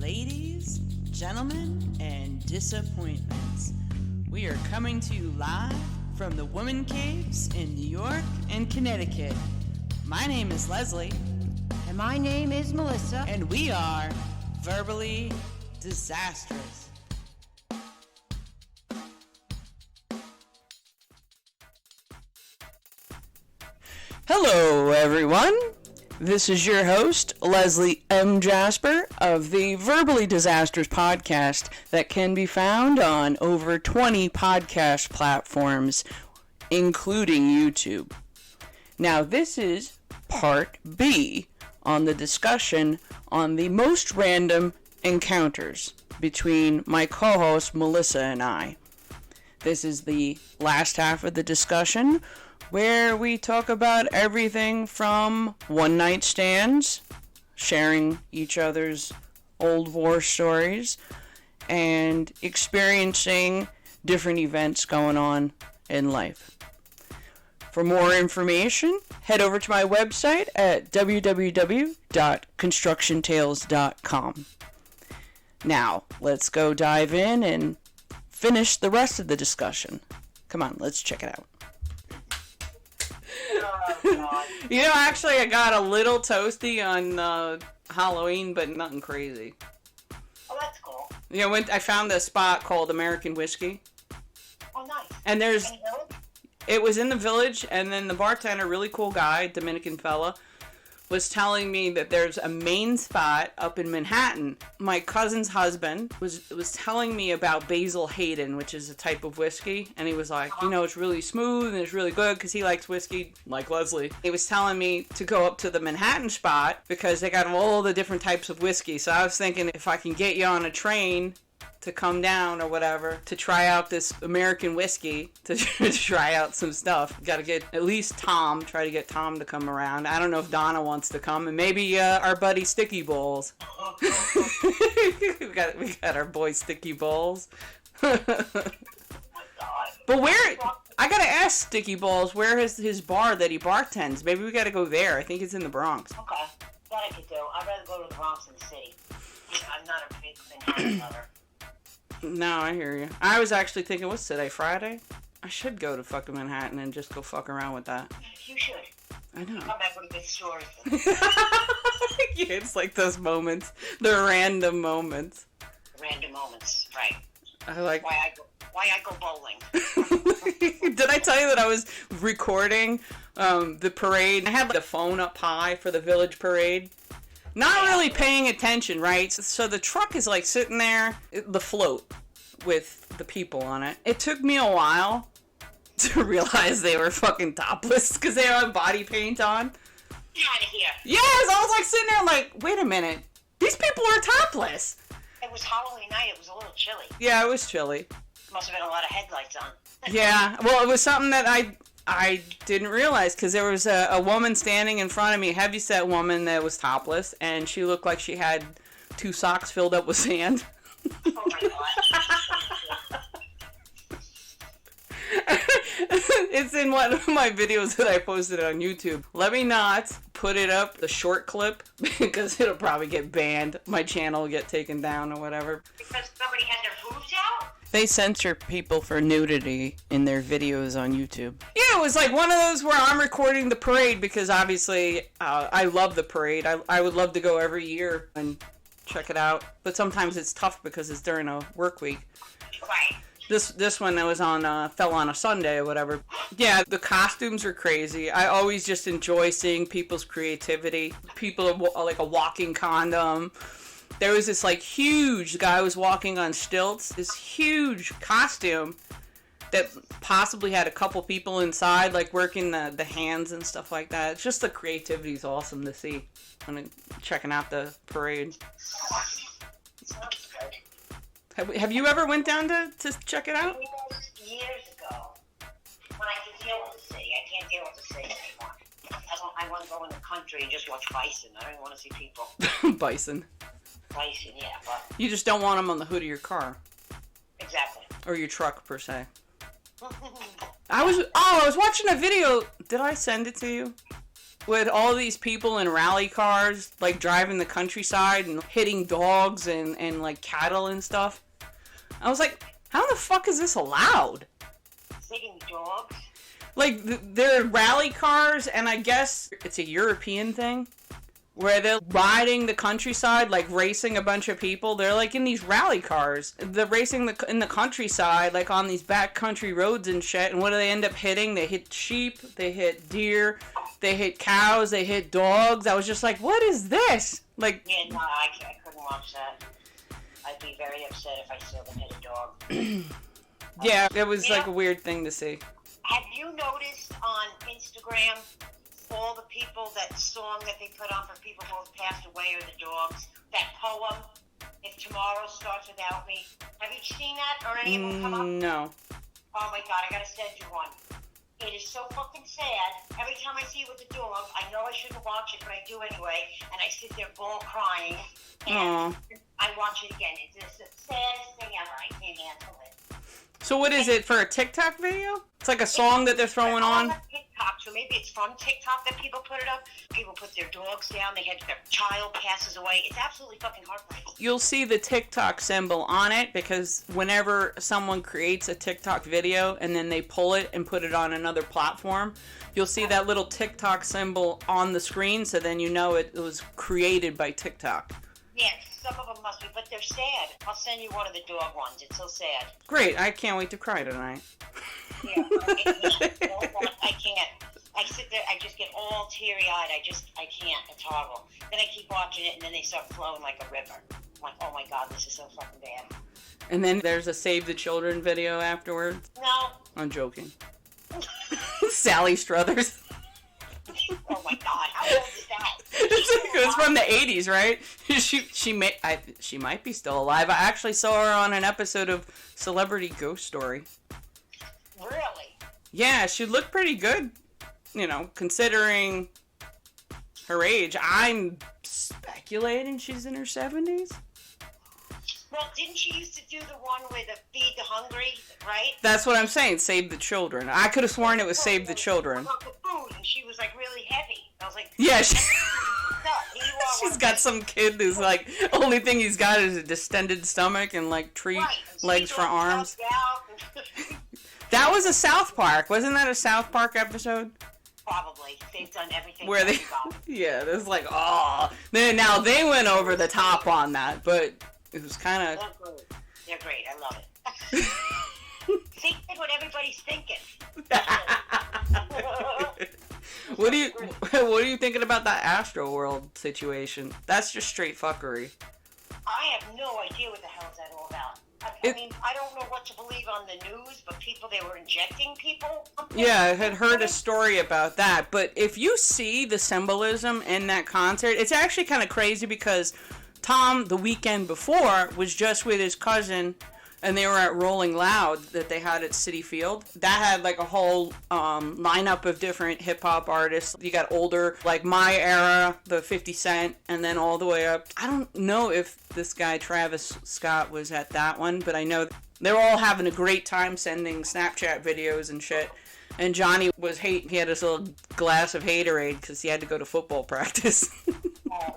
Ladies, gentlemen, and disappointments, we are coming to you live from the Woman Caves in New York and Connecticut. My name is Leslie. And my name is Melissa. And we are Verbally Disastrous. Hello, everyone. This is your host, Leslie M. Jasper, of the Verbally Disastrous podcast that can be found on over 20 podcast platforms, including YouTube. Now, this is part B on the discussion on the most random encounters between my co-host, Melissa, and I. This is the last half of the discussion, where we talk about everything from one-night stands, sharing each other's old war stories, and experiencing different events going on in life. For more information, head over to my website at www.constructiontales.com. Now, let's go dive in and finish the rest of the discussion. Come on, let's check it out. You know, actually, I got a little toasty on Halloween, but nothing crazy. Oh, that's cool. You know, I found a spot called American Whiskey. Oh, nice. And it was in the village, and then the bartender, really cool guy, Dominican fella, was telling me that there's a main spot up in Manhattan. My cousin's husband was telling me about Basil Hayden, which is a type of whiskey, and he was like, you know, it's really smooth and it's really good because he likes whiskey, like Leslie. He was telling me to go up to the Manhattan spot because they got all the different types of whiskey. So I was thinking, if I can get you on a train to come down or whatever to try out this American whiskey, to try out some stuff. Got to get at least try to get Tom to come around. I don't know if Donna wants to come, and maybe our buddy Sticky Balls. we got our boy Sticky Balls. But where, I gotta ask Sticky Balls, where is his bar that he bartends? Maybe we gotta go there. I think it's in the Bronx. Okay, that I could do. I'd rather go to the Bronx than the city. I'm not a big Manhattan lover. No, I hear you. I was actually thinking, what's today, Friday? I should go to fucking Manhattan and just go fuck around with that. You should. I know. Come back with a good story. Yeah, it's like those moments. The random moments. Random moments, right. I like... Why I go bowling. Did I tell you that I was recording the parade? I had the phone up high for the village parade. Not really paying attention, right? So the truck is like sitting there, the float with the people on it. It took me a while to realize they were fucking topless because they had body paint on. Get out of here. Yes, I was like sitting there like, wait a minute. These people are topless. It was Halloween night. It was a little chilly. Yeah, it was chilly. Must have been a lot of headlights on. Yeah, well, it was something that I didn't realize because there was a woman standing in front of me, a heavyset woman that was topless, and she looked like she had 2 socks filled up with sand. Oh my God. It's in one of my videos that I posted on YouTube. Let me not put it up, the short clip, because it'll probably get banned. My channel will get taken down or whatever. Because somebody had their boobs out? They censor people for nudity in their videos on YouTube. Yeah, it was like one of those where I'm recording the parade because obviously I love the parade. I would love to go every year and check it out. But sometimes it's tough because it's during a work week. Right. This one that was on fell on a Sunday or whatever. Yeah, the costumes are crazy. I always just enjoy seeing people's creativity. People are like a walking condom. There was this like huge guy was walking on stilts, this huge costume that possibly had a couple people inside, like working the hands and stuff like that. It's just the creativity is awesome to see when I'm checking out the parade. Sounds good. Have you ever went down to check it out? Years ago, when I could deal with the city. I can't deal with the city anymore. I want to go in the country and just watch bison. I don't even want to see people. Bison. Bison, yeah, but... You just don't want them on the hood of your car. Exactly. Or your truck, per se. I was watching a video. Did I send it to you? with all these people in rally cars, like driving the countryside and hitting dogs and like cattle and stuff. I was like, how the fuck is this allowed? Hitting dogs? Like, they're rally cars, and I guess it's a European thing, where they're riding the countryside, like racing a bunch of people. They're like in these rally cars. They're racing in the countryside, like on these back country roads and shit. And what do they end up hitting? They hit sheep, they hit deer, they hit cows, they hit dogs. I was just like, what is this? Like, Yeah, no, I couldn't watch that. I'd be very upset if I saw them hit a dog. yeah, it was like a weird thing to see. Have you noticed on Instagram all the people, that song that they put on for people who have passed away or the dogs, that poem, If Tomorrow Starts Without Me? Have you seen that or any of them come up? No. Oh my god, I gotta send you one. It is so fucking sad. Every time I see it with the dog, I know I shouldn't watch it, but I do anyway, and I sit there ball crying, and I watch it again. It's just the saddest thing ever. I can't handle it. So what is it, for a TikTok video? It's like a song that they're throwing on? TikTok, so maybe it's from TikTok that people put it up. People put their dogs down. They had their child passes away. It's absolutely fucking heartbreaking. You'll see the TikTok symbol on it, because whenever someone creates a TikTok video and then they pull it and put it on another platform, you'll see that little TikTok symbol on the screen, so then you know it was created by TikTok. Yes, some of them must be, but they're sad. I'll send you one of the dog ones. It's so sad. Great, I can't wait to cry tonight. Yeah, I can't. I sit there, I just get all teary-eyed. I can't. It's horrible. Then I keep watching it, and then they start flowing like a river. I'm like, oh my god, this is so fucking bad. And then there's a Save the Children video afterwards. No. I'm joking. Sally Struthers. Oh my god, how old is that? It's from the 80s, right? She might be still alive. I actually saw her on an episode of Celebrity Ghost Story. Really? Yeah, she looked pretty good, you know, considering her age. I'm speculating she's in her 70s. Well, didn't she used to do the one with the Feed the Hungry, right? That's what I'm saying, Save the Children. I could have sworn it was Save the Children. About the food, and she was like really heavy. I was like, Yeah, she's got some kid who's like, only thing he's got is a distended stomach and like legs for arms. That was a South Park. Wasn't that a South Park episode? Probably. They've done everything. Where they, yeah, there's like, oh. Now they went over the top on that, but it was kind of. They're great. I love it. Think what everybody's thinking. What are you thinking about that Astro World situation? That's just straight fuckery. I have no idea what the hell is that all about. I mean, I don't know what to believe on the news, but they were injecting people. Yeah, I had heard a story about that. But if you see the symbolism in that concert, it's actually kind of crazy because Tom, the weekend before, was just with his cousin, and they were at Rolling Loud that they had at Citi Field. That had like a whole lineup of different hip-hop artists. You got older, like my era, the 50 Cent, and then all the way up. I don't know if this guy Travis Scott was at that one, but I know they were all having a great time sending Snapchat videos and shit. And Johnny was he had his little glass of Haterade because he had to go to football practice.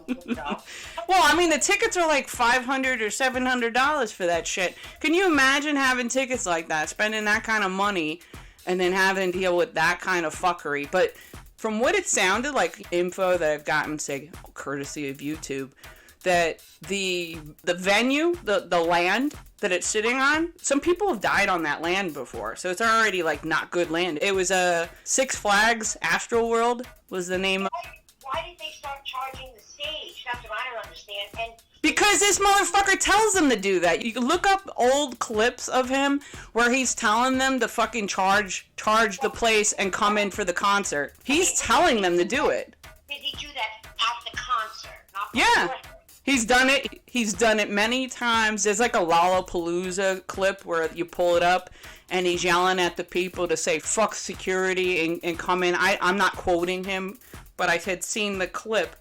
Well, I mean, the tickets are like $500 or $700 for that shit. Can you imagine having tickets like that, spending that kind of money, and then having to deal with that kind of fuckery? But from what it sounded like, info that I've gotten, say, courtesy of YouTube, that the venue, the land that it's sitting on, some people have died on that land before, so it's already like not good land. It was a Six Flags Astro World was the name. Why did they start charging the stage? That's what I don't understand. And because this motherfucker tells them to do that. You can look up old clips of him where he's telling them to fucking charge the place and come in for the concert. He's telling them to do it. Did he do that at the concert? Not Yeah. before? He's done it. He's done it many times. There's like a Lollapalooza clip where you pull it up and he's yelling at the people to say fuck security and come in. I'm not quoting him, but I had seen the clip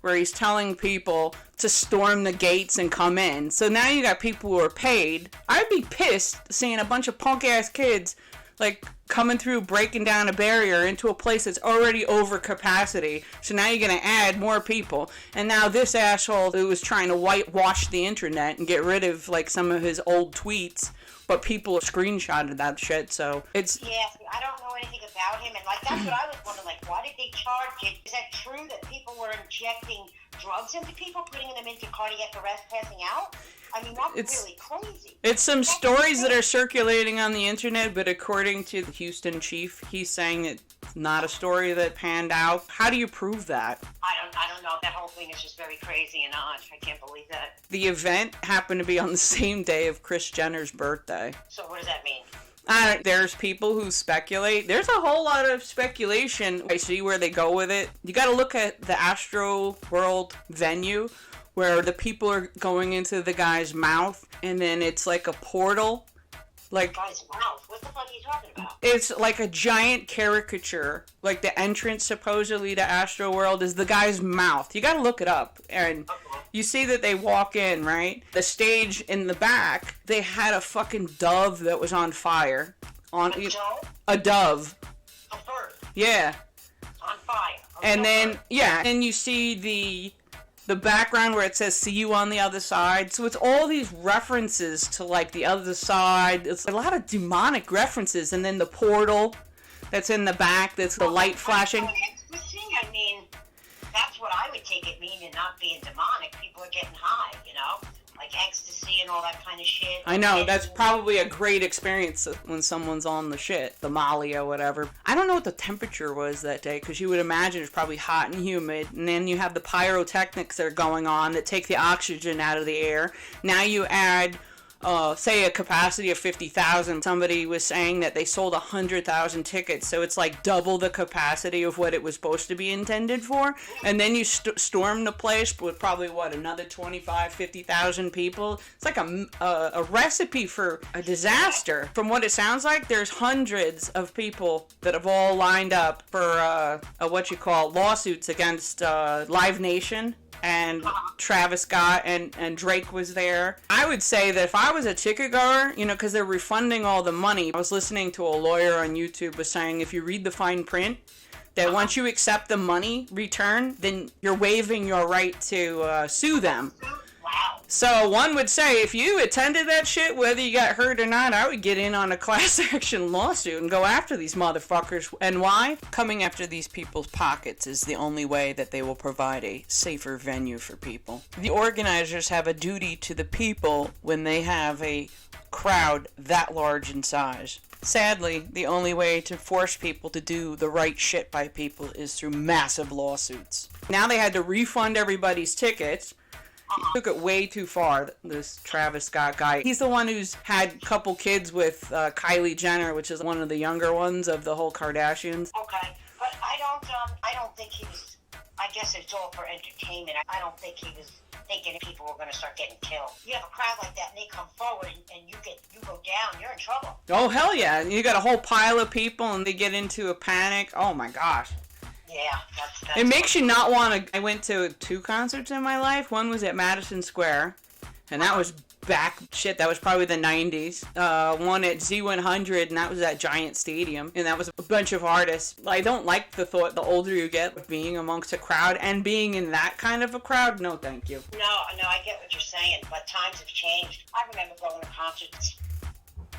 where he's telling people to storm the gates and come in. So now you got people who are paid. I'd be pissed seeing a bunch of punk ass kids like coming through, breaking down a barrier into a place that's already over capacity. So now you're going to add more people. And now this asshole who was trying to whitewash the internet and get rid of, like, some of his old tweets, but people screenshotted that shit, so it's... Yeah, I don't know anything about him, and, like, that's what I was wondering, like, why did they charge it? Is that true that people were injecting drugs into people, putting them into cardiac arrest, passing out? I mean, that's really crazy. It's some stories that are circulating on the internet, but according to the Houston chief, he's saying it's not a story that panned out. How do you prove that? I don't know. That whole thing is just very crazy and odd. I can't believe that. The event happened to be on the same day of Kris Jenner's birthday. So what does that mean? There's people who speculate. There's a whole lot of speculation. I see where they go with it. You got to look at the Astro World venue, where the people are going into the guy's mouth, and then it's like a portal. Like, guy's mouth? What the fuck are you talking about? It's like a giant caricature. Like, the entrance, supposedly, to Astro World is the guy's mouth. You gotta look it up. And you see that they walk in, right? The stage in the back, they had a fucking dove that was on fire. A dove? A dove. A bird? Yeah. On fire. And then, yeah, and you see the background where it says "see you on the other side." So it's all these references to, like, the other side. It's a lot of demonic references. And then the portal that's in the back, that's the light flashing. I mean, that's what I would take it meaning, not being demonic. People are getting high, you know? Like ecstasy and all that kind of shit. I know, that's probably a great experience when someone's on the shit, the Molly or whatever. I don't know what the temperature was that day, because you would imagine it's probably hot and humid, and then you have the pyrotechnics that are going on that take the oxygen out of the air. Now you add, say, a capacity of 50,000. Somebody was saying that they sold 100,000 tickets, so it's like double the capacity of what it was supposed to be intended for. And then you storm the place with probably, another 25, 50,000 people. It's like a recipe for a disaster. From what it sounds like, there's hundreds of people that have all lined up for lawsuits against Live Nation. And Travis Scott and Drake was there. I would say that if I was a ticket goer, because they're refunding all the money. I was listening to a lawyer on YouTube was saying if you read the fine print, that once you accept the money return, then you're waiving your right to sue them. Wow. So one would say if you attended that shit, whether you got hurt or not, I would get in on a class action lawsuit and go after these motherfuckers. And why? Coming after these people's pockets is the only way that they will provide a safer venue for people. The organizers have a duty to the people when they have a crowd that large in size. Sadly, the only way to force people to do the right shit by people is through massive lawsuits. Now they had to refund everybody's tickets. He took it way too far, this Travis Scott guy. He's the one who's had a couple kids with Kylie Jenner, which is one of the younger ones of the whole Kardashians. Okay, but I don't think he was, I guess it's all for entertainment. I don't think he was thinking people were going to start getting killed. You have a crowd like that and they come forward and you go down, you're in trouble. Oh, hell yeah. You got a whole pile of people and they get into a panic. Oh, my gosh. Yeah, that's it makes you not want to... I went to 2 concerts in my life. One was at Madison Square, and that was that was probably the 90s. One at Z100, and that was at Giant Stadium, and that was a bunch of artists. I don't like the thought, the older you get, of being amongst a crowd, and being in that kind of a crowd, no thank you. No, I get what you're saying, but times have changed. I remember going to concerts.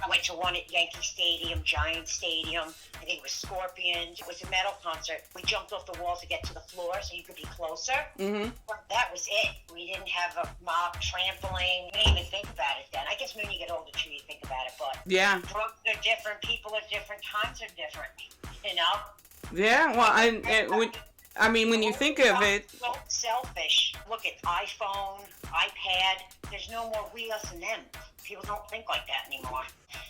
I went to one at Yankee Stadium, Giant Stadium. I think it was Scorpions. It was a metal concert. We jumped off the walls to get to the floor so you could be closer. Mm-hmm. But that was it. We didn't have a mob trampling. We didn't even think about it then. I guess when you get older too, you think about it. But yeah, drugs are different. People are different. Times are different. You know? Yeah, well, when you think of it... So selfish. Look at iPhone, iPad. There's no more we, us, and them. People don't think like that anymore.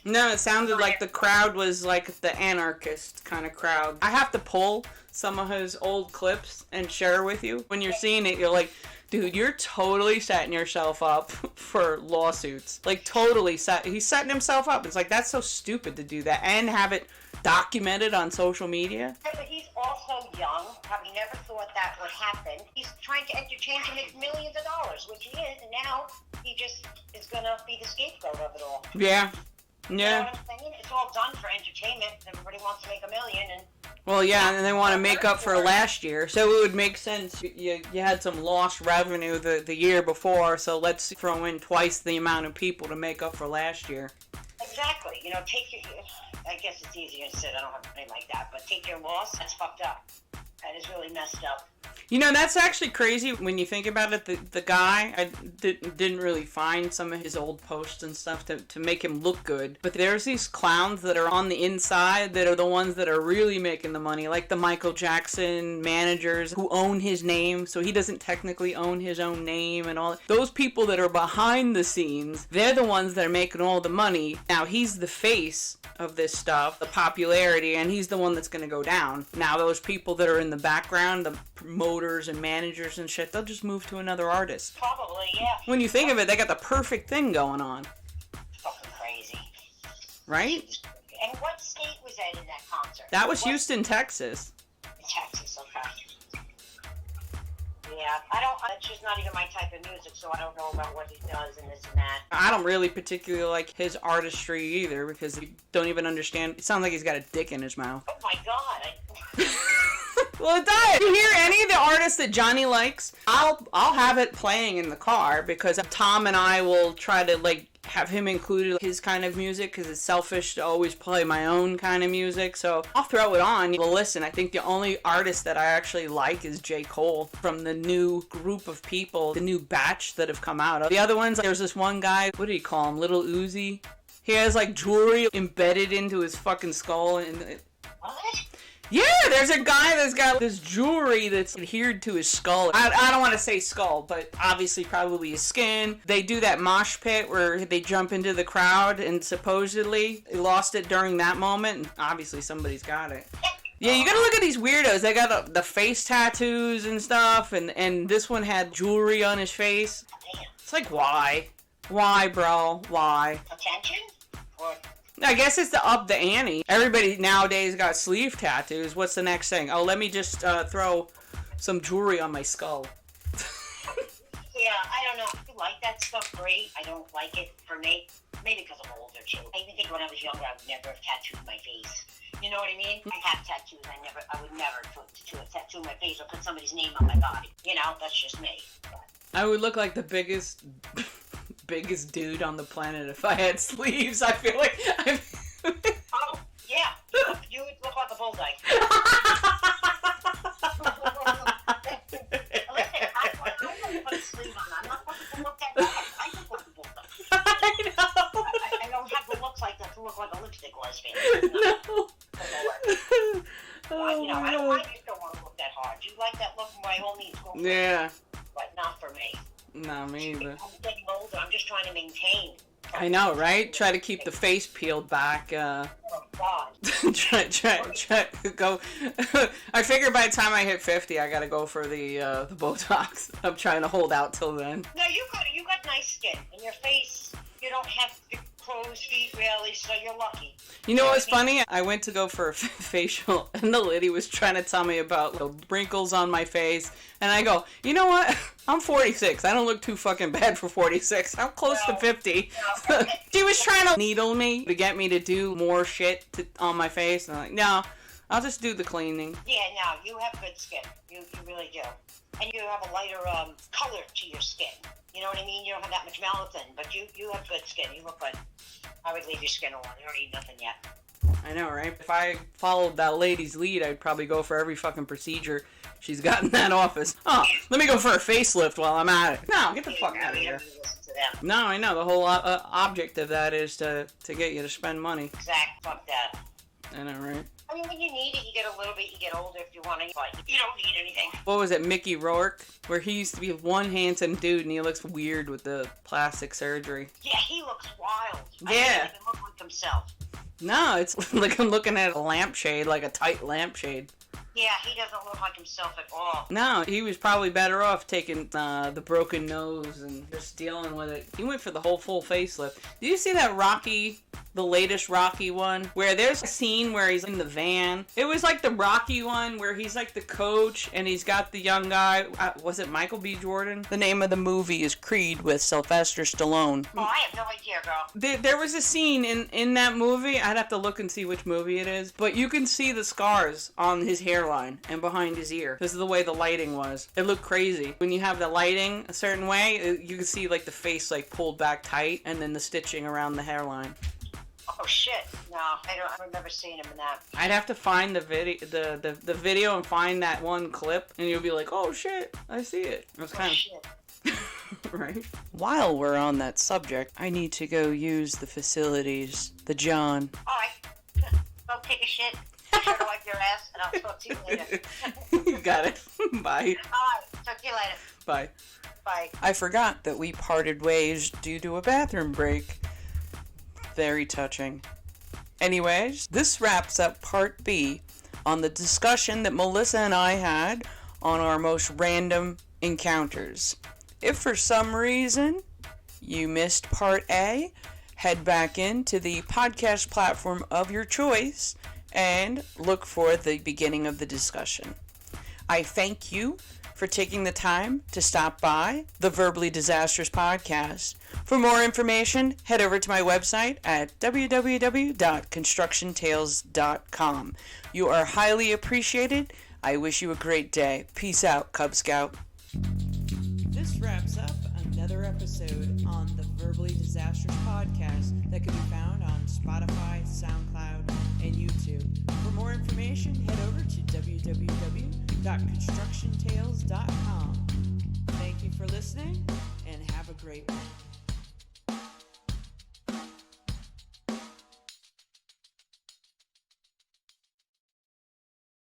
No, it sounded like the crowd was like the anarchist kind of crowd. I have to pull some of his old clips and share with you. When you're seeing it, you're like, dude, you're totally setting yourself up for lawsuits. Like, totally he's setting himself up. It's like, that's so stupid to do that and have it documented on social media. But he's also young. Probably never thought that would happen. He's trying to entertain to make millions of dollars, which he is, and now he just is going to be the scapegoat of it all. Yeah. You know what I'm saying? it's all done for entertainment. Everybody wants to make $1 million, and Well, yeah, and they want to make up for last year, so it would make sense. You had some lost revenue the year before, so let's throw in twice the amount of people to make up for last year. exactly. You know, I guess it's easier to say I don't have a name like that, but take your loss. That's fucked up. That is really messed up. You know, that's actually crazy when you think about it. The guy, I didn't really find some of his old posts and stuff to make him look good. But there's these clowns that are on the inside that are the ones that are really making the money. Like the Michael Jackson managers who own his name, so he doesn't technically own his own name and all. Those people that are behind the scenes, they're the ones that are making all the money. Now, he's the face of this stuff, the popularity, and he's the one that's going to go down. Now, those people that are in the background, the promoters and managers and shit, they'll just move to another artist. Probably, yeah. When you think of it, they got the perfect thing going on. Fucking crazy. Right? And what state was that in that concert? That was Houston, Texas. Texas, okay. Yeah, that's just not even my type of music, so I don't know about what he does and this and that. I don't really particularly like his artistry either, because you don't even understand. It sounds like he's got a dick in his mouth. Oh my god. Well, it does. If you hear any of the artists that Johnny likes, I'll have it playing in the car, because Tom and I will try to, like, have him included his kind of music, because it's selfish to always play my own kind of music. So I'll throw it on. You'll listen. I think the only artist that I actually like is J. Cole, from the new group of people, the new batch that have come out. The other ones, there's this one guy, what do you call him, Little Uzi? He has, like, jewelry embedded into his fucking skull, and What? yeah, there's a guy that's got this jewelry that's adhered to his skull. I don't want to say skull, but obviously probably his skin. They do that mosh pit where they jump into the crowd, and supposedly they lost it during that moment, and obviously somebody's got it. Yeah, you gotta look at these weirdos. They got the face tattoos and stuff, and this one had jewelry on his face. Damn. It's like, why? Why, bro? Why? Attention? Or I guess it's to up the ante. Everybody nowadays got sleeve tattoos. What's the next thing? Oh, let me just throw some jewelry on my skull. yeah, I don't know. I like that stuff great. I don't like it for me. Maybe because I'm older too. I even think when I was younger, I would never have tattooed my face. You know what I mean? I have tattoos. I would never tattoo my face or put somebody's name on my body. You know, that's just me. But I would look like the biggest dude on the planet if I had sleeves. I feel like oh, yeah. You would look like a bulldyke. Listen, I don't put a sleeve on. I'm not supposed to look that bad. I just look like a bulldyke. I know. I don't have to look like that to look like a lipstick lesbian. No. You know, I just don't want to look that hard. You like that look, by all means, go for it. Yeah. But not for me. No, me either. I'm getting older. I'm just trying to maintain. I know, right? Try to keep the face peeled back. Oh, God. try go. I figure by the time I hit 50, I gotta go for the Botox. I'm trying to hold out till then. No, you got nice skin. In your face, you don't have big crow's feet, really, so you're lucky. You know what's funny? I went to go for a facial, and the lady was trying to tell me about the wrinkles on my face, and I go, you know what? I'm 46. I don't look too fucking bad for 46. I'm close to 50. No. She was trying to needle me to get me to do more shit on my face, and I'm like, no, I'll just do the cleaning. Yeah, no, you have good skin. You really do. And you have a lighter color to your skin. You know what I mean? You don't have that much melatonin, but you have good skin. You look good. I would leave your skin alone. You don't need nothing yet. I know, right? If I followed that lady's lead, I'd probably go for every fucking procedure she's got in that office. Oh, let me go for a facelift while I'm at it. No, get the fuck out of here. No, I know. The whole object of that is to get you to spend money. Exact. Fuck that. I know, right? I mean, when you need it, you get a little bit. You get older if you want it, but you don't need anything. What was it, Mickey Rourke? Where he used to be one handsome dude, and he looks weird with the plastic surgery. Yeah, he looks wild. Yeah. I don't even look like himself. No, it's like I'm looking at a lampshade, like a tight lampshade. Yeah, he doesn't look like himself at all. No, he was probably better off taking the broken nose and just dealing with it. He went for the whole full facelift. Did you see that Rocky the latest Rocky one, where there's a scene where he's in the van. It was like the Rocky one where he's like the coach and he's got the young guy. Was it Michael B. Jordan? The name of the movie is Creed with Sylvester Stallone. Oh, I have no idea, girl. There was a scene in that movie. I'd have to look and see which movie it is, but you can see the scars on his hairline and behind his ear. This is the way the lighting was. It looked crazy. When you have the lighting a certain way, you can see like the face like pulled back tight and then the stitching around the hairline. Oh shit! No, I remember seeing him in that. I'd have to find the video and find that one clip, and you'll be like, "Oh shit, I see it." It was kind of shit. right. While we're on that subject, I need to go use the facilities. The John. All right, go take a shit. Be sure to wipe your ass, and I'll talk to you later. You got it. Bye. All right, talk to you later. Bye. Bye. I forgot that we parted ways due to a bathroom break. Very touching. Anyways, this wraps up part B on the discussion that Melissa and I had on our most random encounters. If for some reason you missed part A, head back into the podcast platform of your choice and look for the beginning of the discussion. I thank you for taking the time to stop by the Verbally Disastrous podcast. For more information, head over to my website at www.constructiontales.com. You are highly appreciated. I wish you a great day. Peace out, Cub Scout. This wraps up another episode on the Verbally Disastrous podcast that can be found on Spotify, SoundCloud, and YouTube. For more information, head over to www.constructiontales.com. Thank you for listening, and have a great one.